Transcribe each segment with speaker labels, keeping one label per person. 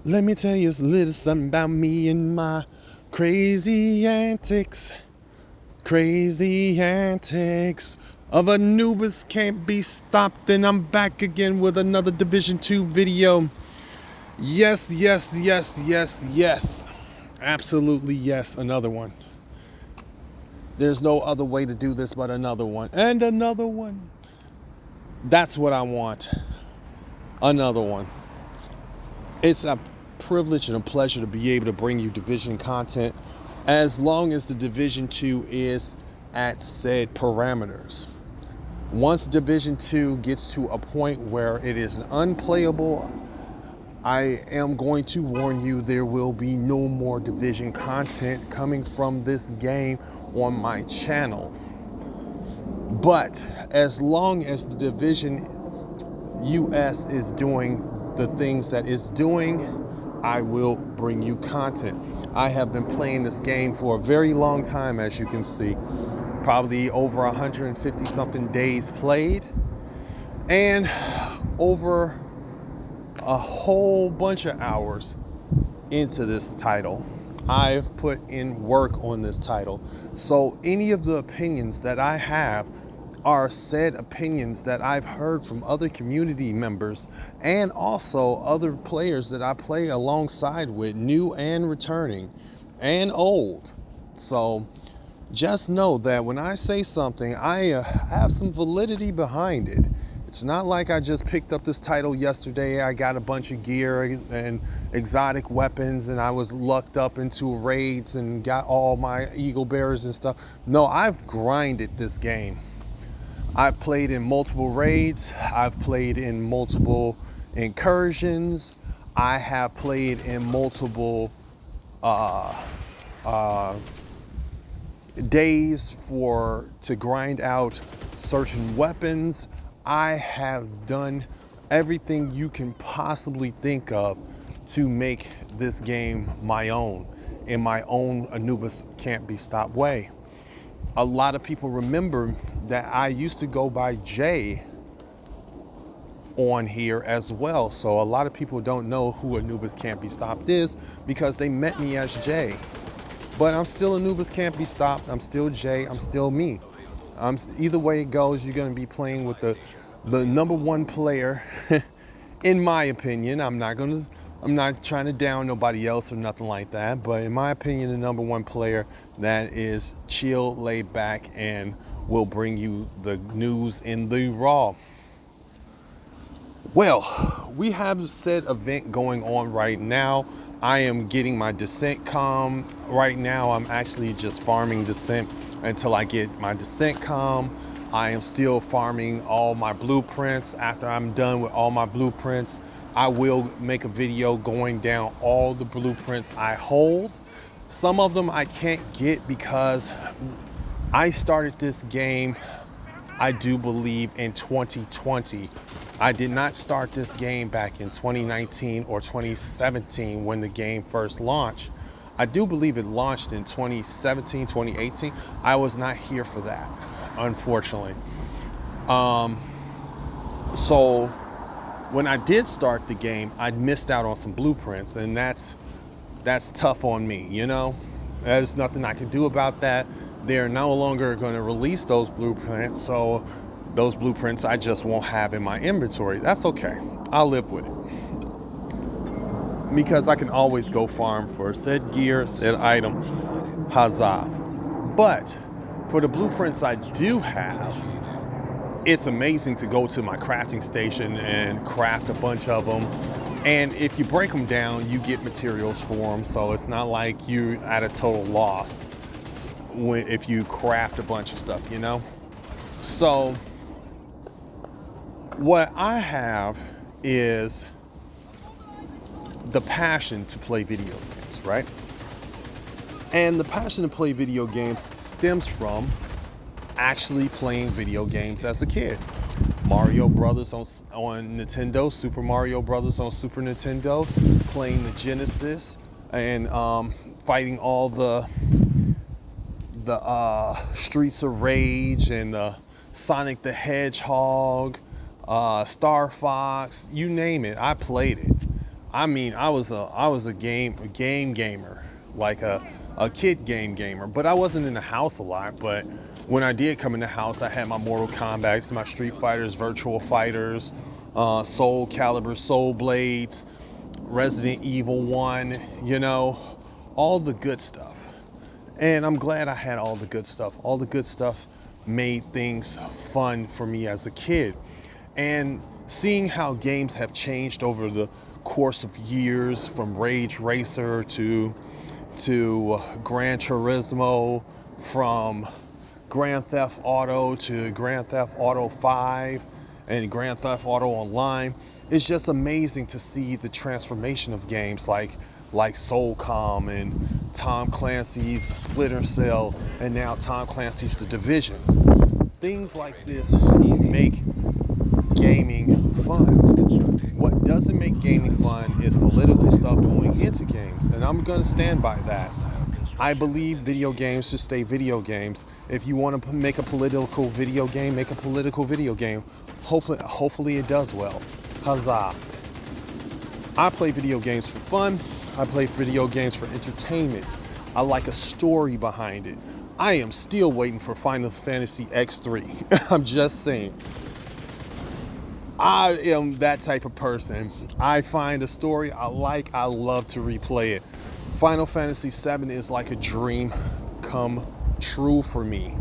Speaker 1: Let me tell you a little something about me and my crazy antics. Crazy antics of Anubis can't be stopped, and I'm back again with another Division 2 video. Yes, yes, yes, yes, yes. Absolutely yes, another one. There's no other way to do this but another one. And another one. That's what I want. Another one. It's a privilege and a pleasure to be able to bring you Division content as long as the Division 2 is at said parameters. Once Division 2 gets to a point where it is unplayable, I am going to warn you there will be no more Division content coming from this game on my channel. But as long as the Division US is doing the things that it's doing, I will bring you content. I have been playing this game for a very long time, as you can see. Probably over 150 something days played, and over a whole bunch of hours into this title. I've put in work on this title. So any of the opinions that I have are said opinions that I've heard from other community members and also other players that I play alongside with, new and returning and old. So just know that when I say something, I have some validity behind it. It's not like I just picked up this title yesterday. I got a bunch of gear and exotic weapons and I was lucked up into raids and got all my eagle bearers and stuff. No, I've grinded this game. I've played in multiple raids. I've played in multiple incursions. I have played in multiple days to grind out certain weapons. I have done everything you can possibly think of to make this game my own, in my own Anubis can't be stopped way. A lot of people remember that I used to go by Jay on here as well. So a lot of people don't know who Anubis can't be stopped is because they met me as Jay. But I'm still Anubis can't be stopped. I'm still Jay. I'm still me. Either way it goes, you're going to be playing with the number one player, in my opinion. I'm not trying to down nobody else or nothing like that. But in my opinion, the number one player that is chill, laid back, and will bring you the news in the raw. Well, we have said event going on right now. I am getting my descent comm. Right now, I'm actually just farming descent until I get my descent comm. I am still farming all my blueprints. After I'm done with all my blueprints, I will make a video going down all the blueprints I hold. Some of them I can't get because I started this game, I do believe, in 2020. I did not start this game back in 2019 or 2017 when the game first launched. I do believe it launched in 2017, 2018. I was not here for that, unfortunately. So when I did start the game, I missed out on some blueprints, and that's tough on me, you know? There's nothing I can do about that. They're no longer going to release those blueprints, so those blueprints I just won't have in my inventory. That's okay. I'll live with it. Because I can always go farm for said gear, said item, huzzah. But for the blueprints I do have, it's amazing to go to my crafting station and craft a bunch of them. And if you break them down, you get materials for them. So it's not like you're at a total loss if you craft a bunch of stuff, you know? So what I have is the passion to play video games, right? And the passion to play video games stems from actually playing video games as a kid. Mario Brothers on Nintendo, Super Mario Brothers on Super Nintendo, playing the Genesis, and fighting all the Streets of Rage and Sonic the Hedgehog, Star Fox, you name it, I played it. I mean, I was a game gamer, like a kid game gamer, but I wasn't in the house a lot. But when I did come in the house, I had my Mortal Kombat's, my Street Fighters, Virtual Fighters, Soul Calibur, Soul Blades, Resident Evil 1, you know, all the good stuff. And I'm glad I had all the good stuff. All the good stuff made things fun for me as a kid. And seeing how games have changed over the course of years, from Rage Racer to Gran Turismo, from Grand Theft Auto to Grand Theft Auto 5 and Grand Theft Auto Online. It's just amazing to see the transformation of games like Soulcom and Tom Clancy's Splinter Cell, and now Tom Clancy's The Division. Things like this make gaming fun. What doesn't make gaming fun is political stuff going into games, and I'm going to stand by that. I believe video games should stay video games. If you want to make a political video game, make a political video game. Hopefully it does well. Huzzah. I play video games for fun. I play video games for entertainment. I like a story behind it. I am still waiting for Final Fantasy X3. I'm just saying. I am that type of person. I find a story I like, I love to replay it. Final Fantasy VII is like a dream come true for me.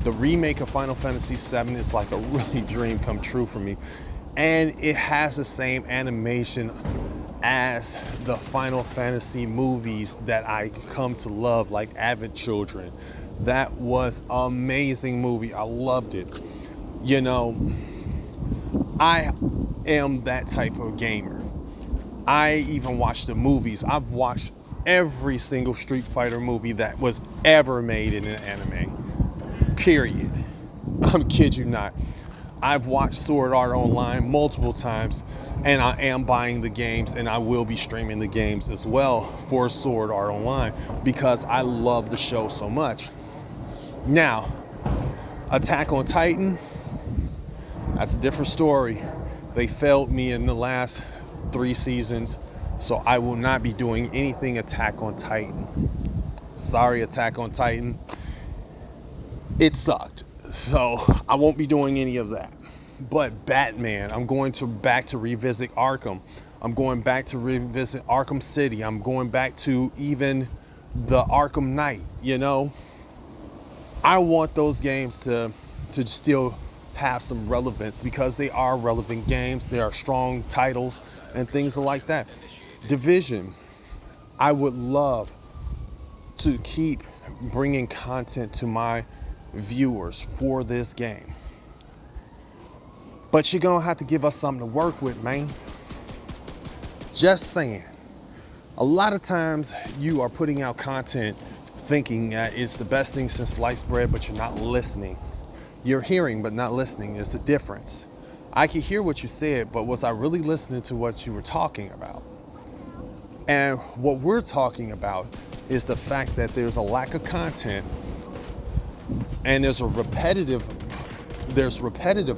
Speaker 1: The remake of Final Fantasy VII is like a really dream come true for me. And it has the same animation as the Final Fantasy movies that I come to love, like Avid Children. That was an amazing movie. I loved it. You know, I am that type of gamer. I even watch the movies. I've watched every single Street Fighter movie that was ever made in an anime. Period. I'm kid you not. I've watched Sword Art Online multiple times, and I am buying the games, and I will be streaming the games as well for Sword Art Online because I love the show so much. Now, Attack on Titan, that's a different story. They failed me in the last 3 seasons, so I will not be doing anything Attack on Titan. Sorry, Attack on Titan. It sucked, so I won't be doing any of that. But Batman, I'm going back to revisit Arkham. I'm going back to revisit Arkham City. I'm going back to even the Arkham Knight, you know? I want those games to still have some relevance because they are relevant games. They are strong titles and things like that. Division, I would love to keep bringing content to my viewers for this game. But you're gonna have to give us something to work with, man. Just saying. A lot of times you are putting out content thinking that it's the best thing since sliced bread, but you're not listening. You're hearing but not listening. There's a difference. I could hear what you said, but was I really listening to what you were talking about? And what we're talking about is the fact that there's a lack of content and there's repetitive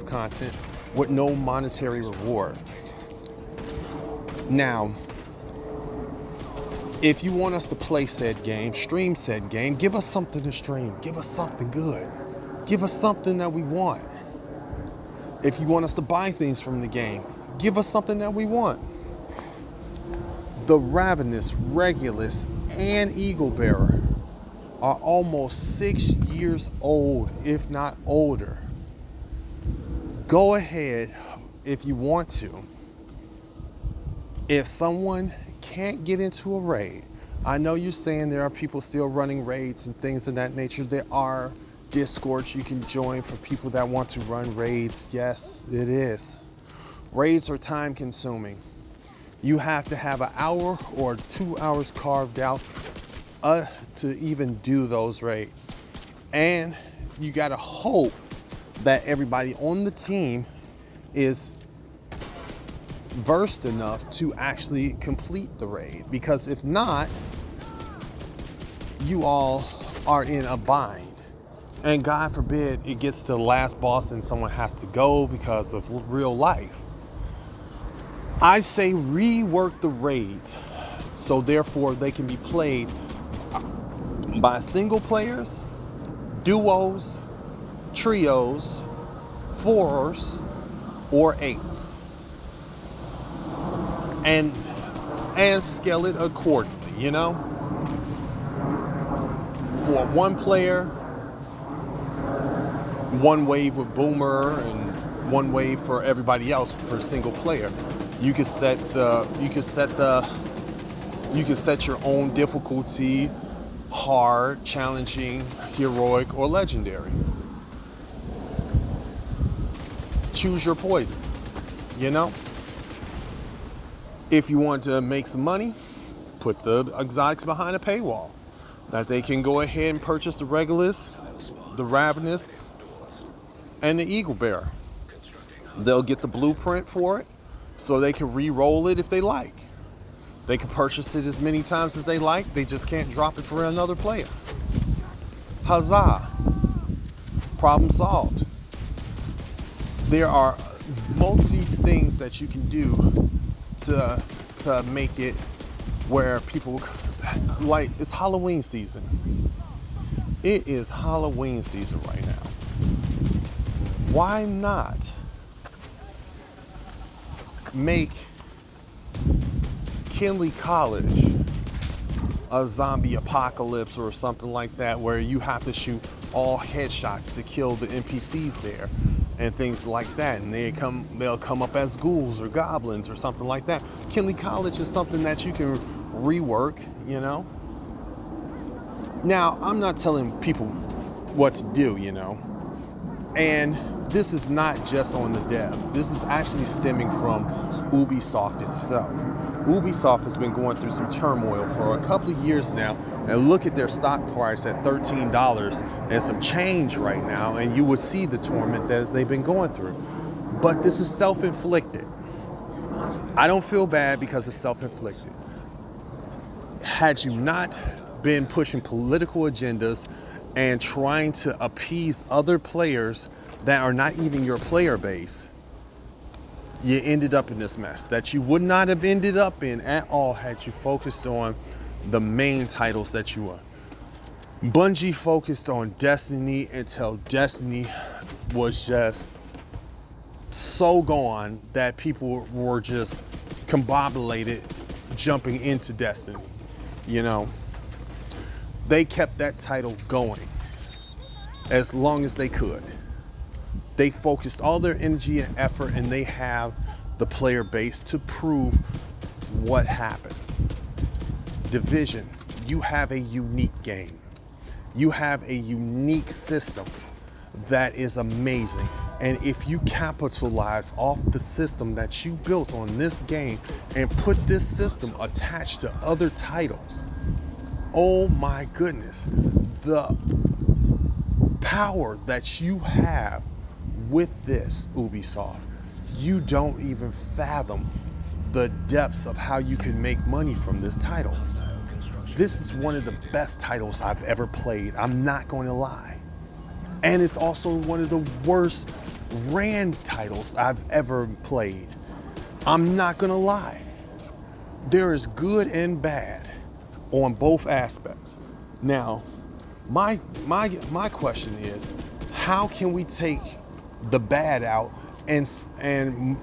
Speaker 1: content with no monetary reward. Now, if you want us to play said game, stream said game, give us something to stream. Give us something good. Give us something that we want. If you want us to buy things from the game, give us something that we want. The Ravenous, Regulus, and Eagle Bearer are almost 6 years old, if not older. Go ahead if you want to. If someone can't get into a raid, I know you're saying there are people still running raids and things of that nature. There are Discords you can join for people that want to run raids. Yes, it is. Raids are time consuming. You have to have an hour or 2 hours carved out to even do those raids. And you gotta hope that everybody on the team is versed enough to actually complete the raid, because if not, you all are in a bind. And God forbid it gets to the last boss and someone has to go because of real life. I say rework the raids so therefore they can be played by single players, duos, trios, fours, or eights, and scale it accordingly. You know, for one player, one wave with Boomer and one wave for everybody else for single player. You could set your own difficulty: hard, challenging, heroic, or legendary. Choose your poison, you know? If you want to make some money, put the exotics behind a paywall that they can go ahead and purchase the Regulus, the Ravenous, and the Eagle Bearer. They'll get the blueprint for it so they can re-roll it if they like. They can purchase it as many times as they like. They just can't drop it for another player. Huzzah. Problem solved. There are multi things that you can do to make it where people, like, it's Halloween season. It is Halloween season right now. Why not make Kinley College a zombie apocalypse or something like that, where you have to shoot all headshots to kill the NPCs there and things like that, and they'll come up as ghouls or goblins or something like that. Kinley College is something that you can rework, you know. Now, I'm not telling people what to do, you know, and this is not just on the devs. This is actually stemming from Ubisoft itself. Ubisoft has been going through some turmoil for a couple of years now, and look at their stock price at $13 and some change right now, and you would see the torment that they've been going through. But this is self-inflicted. I don't feel bad because it's self-inflicted. Had you not been pushing political agendas and trying to appease other players that are not even your player base, you ended up in this mess that you would not have ended up in at all had you focused on the main titles that you were. Bungie focused on Destiny until Destiny was just so gone that people were just combobulated jumping into Destiny. You know, they kept that title going as long as they could. They focused all their energy and effort, and they have the player base to prove what happened. Division, you have a unique game. You have a unique system that is amazing. And if you capitalize off the system that you built on this game and put this system attached to other titles, oh my goodness, the power that you have with this, Ubisoft, you don't even fathom the depths of how you can make money from this title. This is one of the best titles I've ever played, I'm not going to lie. And it's also one of the worst ran titles I've ever played. I'm not going to lie. There is good and bad on both aspects. Now, my question is, how can we take the bad out and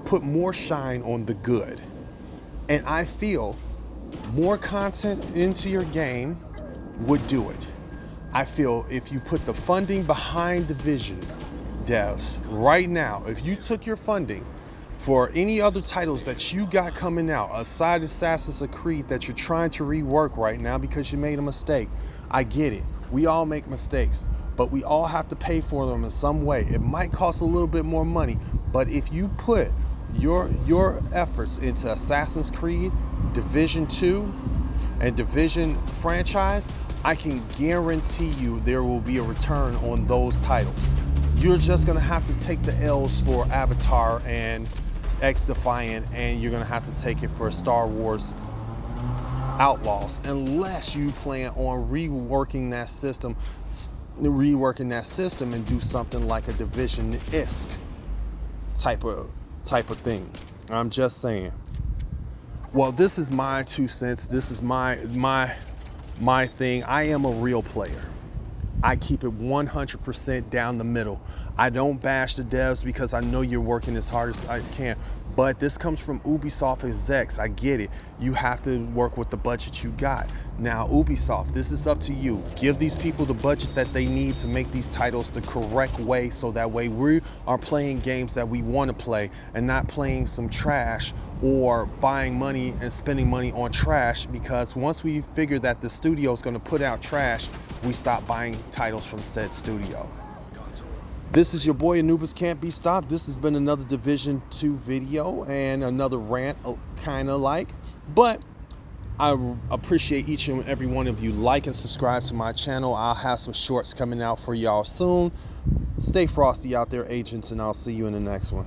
Speaker 1: put more shine on the good? And I feel more content into your game would do it. I feel if you put the funding behind Division devs right now, if you took your funding for any other titles that you got coming out aside Assassin's Creed that you're trying to rework right now because you made a mistake, I get it. We all make mistakes, but we all have to pay for them in some way. It might cost a little bit more money, but if you put your efforts into Assassin's Creed, Division 2, and Division franchise, I can guarantee you there will be a return on those titles. You're just gonna have to take the L's for Avatar and X Defiant, and you're gonna have to take it for Star Wars Outlaws, unless you plan on reworking that system and do something like a Division-esque type of thing. I'm just saying. Well, this is my 2 cents. This is my thing. I am a real player. I keep it 100% down the middle. I don't bash the devs because I know you're working as hard as I can. But this comes from Ubisoft execs. I get it. You have to work with the budget you got. Now, Ubisoft, this is up to you. Give these people the budget that they need to make these titles the correct way, so that way we are playing games that we want to play and not playing some trash or buying money and spending money on trash, because once we figure that the studio is going to put out trash, we stop buying titles from said studio. This is your boy Anubis Can't Be Stopped. This has been another Division 2 video and another rant, kind of like. But I appreciate each and every one of you. Like and subscribe to my channel. I'll have some shorts coming out for y'all soon. Stay frosty out there, agents, and I'll see you in the next one.